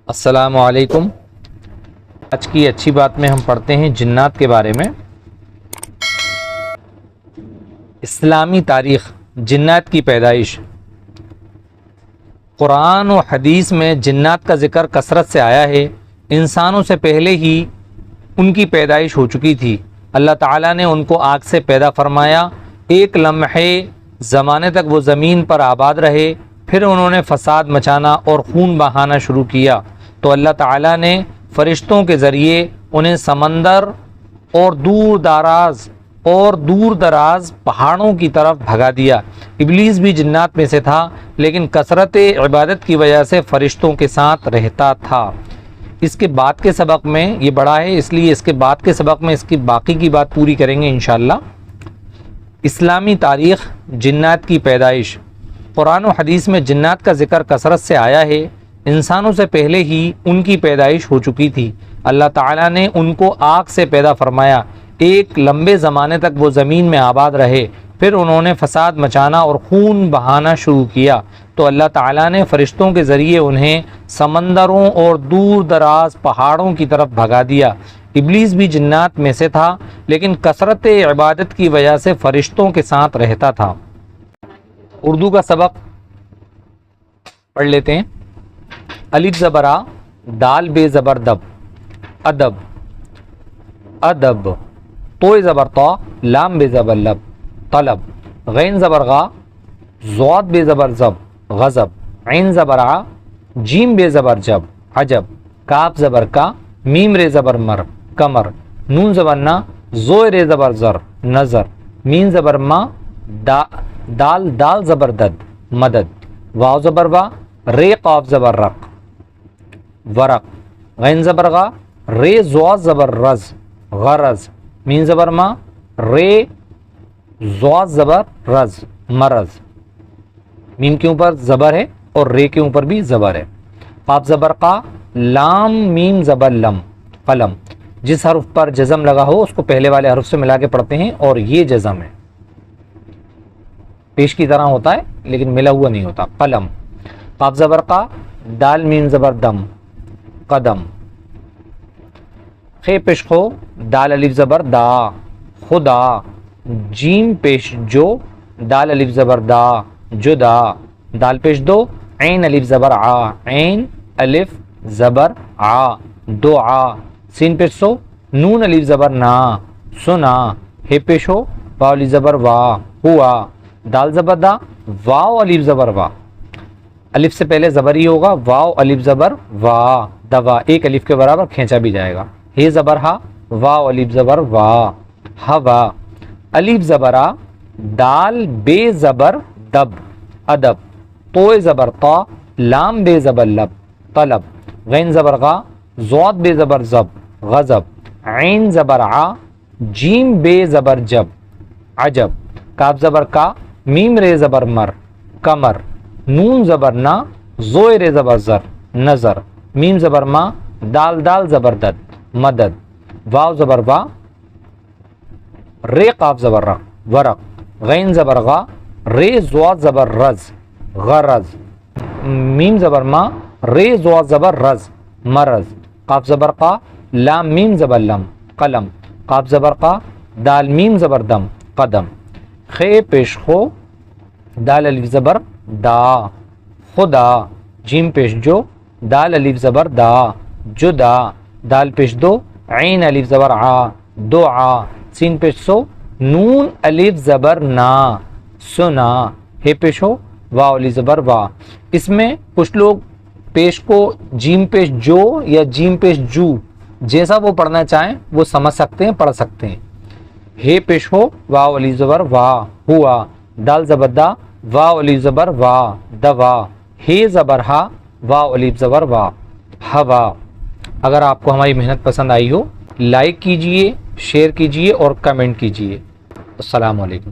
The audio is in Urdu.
السلام علیکم۔ آج کی اچھی بات میں ہم پڑھتے ہیں جنات کے بارے میں۔ اسلامی تاریخ، جنات کی پیدائش۔ قرآن و حدیث میں جنات کا ذکر کثرت سے آیا ہے۔ انسانوں سے پہلے ہی ان کی پیدائش ہو چکی تھی۔ اللہ تعالیٰ نے ان کو آگ سے پیدا فرمایا۔ ایک لمحے زمانے تک وہ زمین پر آباد رہے، پھر انہوں نے فساد مچانا اور خون بہانا شروع کیا، تو اللہ تعالیٰ نے فرشتوں کے ذریعے انہیں سمندر اور دور دراز پہاڑوں کی طرف بھگا دیا۔ ابلیس بھی جنات میں سے تھا، لیکن کثرت عبادت کی وجہ سے فرشتوں کے ساتھ رہتا تھا۔ اس کے بعد کے سبق میں یہ بڑا ہے، اس لیے اس کے بعد کے سبق میں اس کی باقی کی بات پوری کریں گے انشاءاللہ۔ اسلامی تاریخ، جنات کی پیدائش۔ قرآن و حدیث میں جنات کا ذکر کثرت سے آیا ہے۔ انسانوں سے پہلے ہی ان کی پیدائش ہو چکی تھی۔ اللہ تعالیٰ نے ان کو آگ سے پیدا فرمایا۔ ایک لمبے زمانے تک وہ زمین میں آباد رہے، پھر انہوں نے فساد مچانا اور خون بہانا شروع کیا، تو اللہ تعالیٰ نے فرشتوں کے ذریعے انہیں سمندروں اور دور دراز پہاڑوں کی طرف بھگا دیا۔ ابلیس بھی جنات میں سے تھا، لیکن کثرت عبادت کی وجہ سے فرشتوں کے ساتھ رہتا تھا۔ اردو کا سبق پڑھ لیتے ہیں۔ الف زبر آ، دال بے زبر دب، ادب ادب، تو زبر تو، لام بے زبر لب، طلب، غین زبر غا، ضاد بے زبر زب، غضب، عین زبر آ، جیم بے زبر جب، عجب، کاف زبر کا، میم رے زبر مر، کمر، نون زبر نا، زو رے زبر زر، نظر، مین زبر ما، دال زبر دد، مدد، واو زبر وا، رے قاف زبر رق، ورق، غین زبر غا، رے زوا زبر رز، غرض، مین زبر ما، رے زوا زبر رز، مرض، میم کے اوپر زبر ہے اور رے کے اوپر بھی زبر ہے۔ قاف زبر قا، لام میم زبر لم، قلم۔ جس حرف پر جزم لگا ہو اس کو پہلے والے حرف سے ملا کے پڑھتے ہیں، اور یہ جزم ہے، پیش کی طرح ہوتا ہے لیکن ملا ہوا نہیں ہوتا۔ قلم۔ قاف زبر قا، دال میم زبر دم، قدم۔ خے پیش خو، دال الف زبر دا، خدا۔ جیم پیش جو، دال الف زبر دا، جدا۔ دال پیش دو، عین الف زبر آ، عین الف زبر آ، دعا۔ سین پیش سو، نون الف زبر نا، سنا۔ ہے پیش ہو، واو الف زبر وا، ہوا۔ دال زبر دا، واو الف زبر وا، الف سے پہلے زبر ہی ہوگا، واو الف زبر وا، دوا، ایک الف کے برابر کھینچا بھی جائے گا۔ ہے زبر ہا، واو الف زبر وا، ہوا۔ الف زبر آ، دال بے زبر دب، ادب۔ تو زبر تا، لام بے زبر لب، طلب۔ غین زبر غا، ضاد بے زبر زب، غضب۔ عین زبر آ، جیم بے زبر جب، عجب۔ کاف زبر کا، میم رے زبر مر، کمر۔ نون زبر نا، زو رے زبر زر، نظر۔ میم زبر ما، دال زبر دد، مدد۔ واو زبر وا، رے قاف زبر رق، ورق۔ غین زبر غا، رے زواد زبر رز، غرض۔ میم زبر ما، رے زواد زبر رز، مرض۔ قاف زبر قا، لام میم زبر لم، قلم۔ قاف زبر قا، دال میم زبر دم، قدم۔ خے پیش خو، دال الف زبر دا، خدا۔ جیم پیش جو، دال الف زبر دا، جدا۔ دال پیش دو، عین الف زبر آ، دعا۔ سین پیش سو، نون الف زبر نا، سنا۔ ہے پیش ہو، واو الف زبر وا۔ اس میں کچھ لوگ پیش کو جیم پیش جو یا جیم پیش جو جیسا وہ پڑھنا چاہیں وہ سمجھ سکتے ہیں، پڑھ سکتے ہیں۔ ہے پیش ہو، واو الف زبر وا، ہوا۔ دال زبر دا، واو الف زبر وا، دوا۔ ہے زبر ہا، واو الف زبر وا، ہوا۔ اگر آپ کو ہماری محنت پسند آئی ہو، لائک کیجئے، شیئر کیجئے اور کمنٹ کیجئے۔ السلام علیکم۔